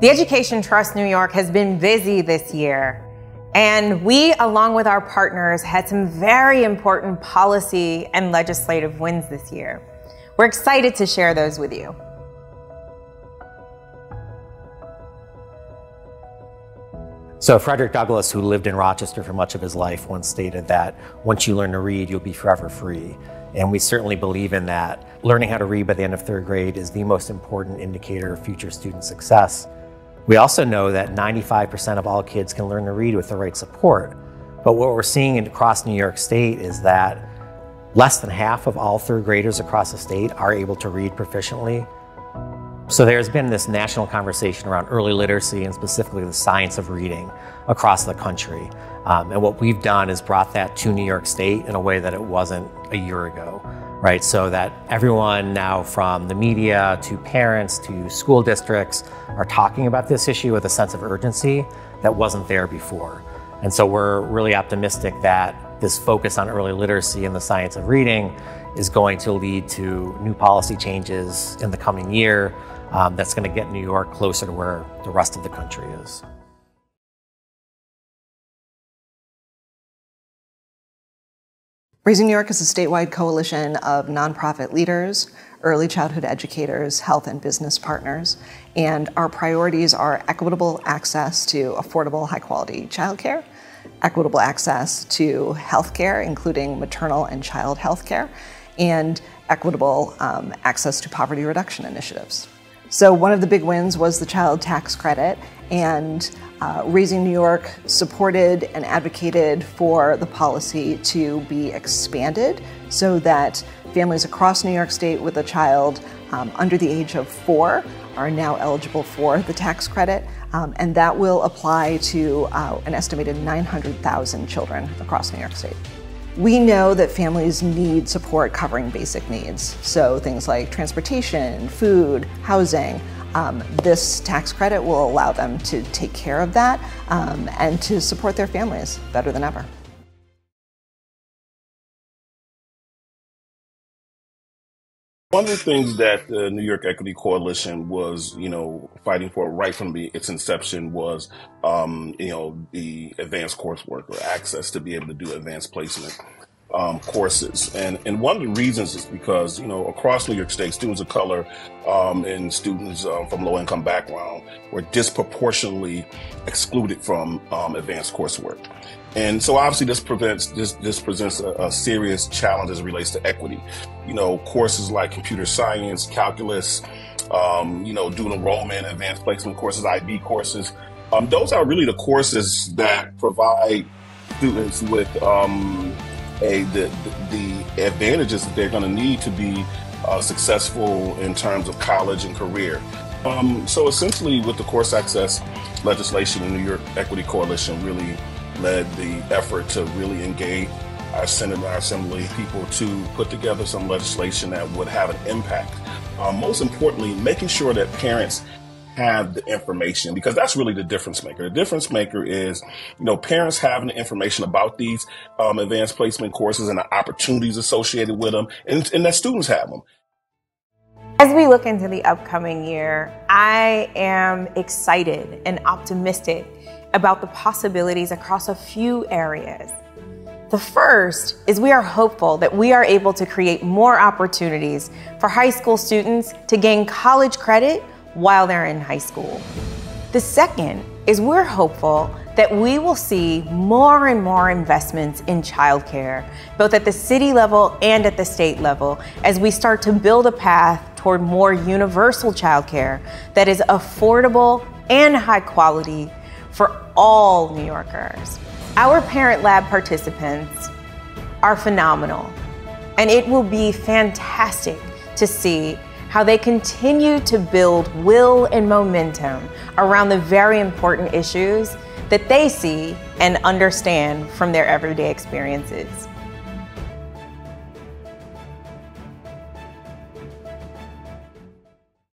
The Education Trust New York has been busy this year, and we, along with our partners, had some very important policy and legislative wins this year. We're excited to share those with you. So Frederick Douglass, who lived in Rochester for much of his life, once stated that once you learn to read, you'll be forever free. And we certainly believe in that. Learning how to read by the end of third grade is the most important indicator of future student success. We also know that 95% of all kids can learn to read with the right support. But what we're seeing across New York State is that less than half of all third graders across the state are able to read proficiently. So there's been this national conversation around early literacy and specifically the science of reading across the country. And what we've done is brought that to New York State in a way that it wasn't a year ago, right? So that everyone now, from the media to parents to school districts, are talking about this issue with a sense of urgency that wasn't there before. And so we're really optimistic that this focus on early literacy and the science of reading is going to lead to new policy changes in the coming year that's going to get New York closer to where the rest of the country is. Raising New York is a statewide coalition of nonprofit leaders, early childhood educators, health and business partners, and our priorities are equitable access to affordable, high-quality childcare, equitable access to healthcare, including maternal and child healthcare, and equitable access to poverty reduction initiatives. So one of the big wins was the child tax credit, and Raising New York supported and advocated for the policy to be expanded so that families across New York State with a child under the age of 4 are now eligible for the tax credit, and that will apply to an estimated 900,000 children across New York State. We know that families need support covering basic needs, so things like transportation, food, housing. This tax credit will allow them to take care of that and to support their families better than ever. One of the things that the New York Equity Coalition was, fighting for right from its inception was, the advanced coursework or access to be able to do advanced placement courses. And one of the reasons is because, across New York State, students of color and students from low-income background were disproportionately excluded from advanced coursework. And so obviously this presents a serious challenge as it relates to equity. Courses like computer science, calculus, dual enrollment, advanced placement courses, IB courses. Those are really the courses that provide students with the advantages that they're going to need to be successful in terms of college and career. So essentially with the course access legislation, the New York Equity Coalition really led the effort to really engage our Senate and our Assembly people to put together some legislation that would have an impact. Most importantly, making sure that parents have the information, because that's really the difference maker. The difference maker is, parents having the information about these advanced placement courses and the opportunities associated with them, and that students have them. As we look into the upcoming year, I am excited and optimistic about the possibilities across a few areas. The first is we are hopeful that we are able to create more opportunities for high school students to gain college credit while they're in high school. The second is we're hopeful that we will see more and more investments in childcare, both at the city level and at the state level, as we start to build a path toward more universal childcare that is affordable and high quality for all New Yorkers. Our Parent Lab participants are phenomenal, and it will be fantastic to see how they continue to build will and momentum around the very important issues that they see and understand from their everyday experiences.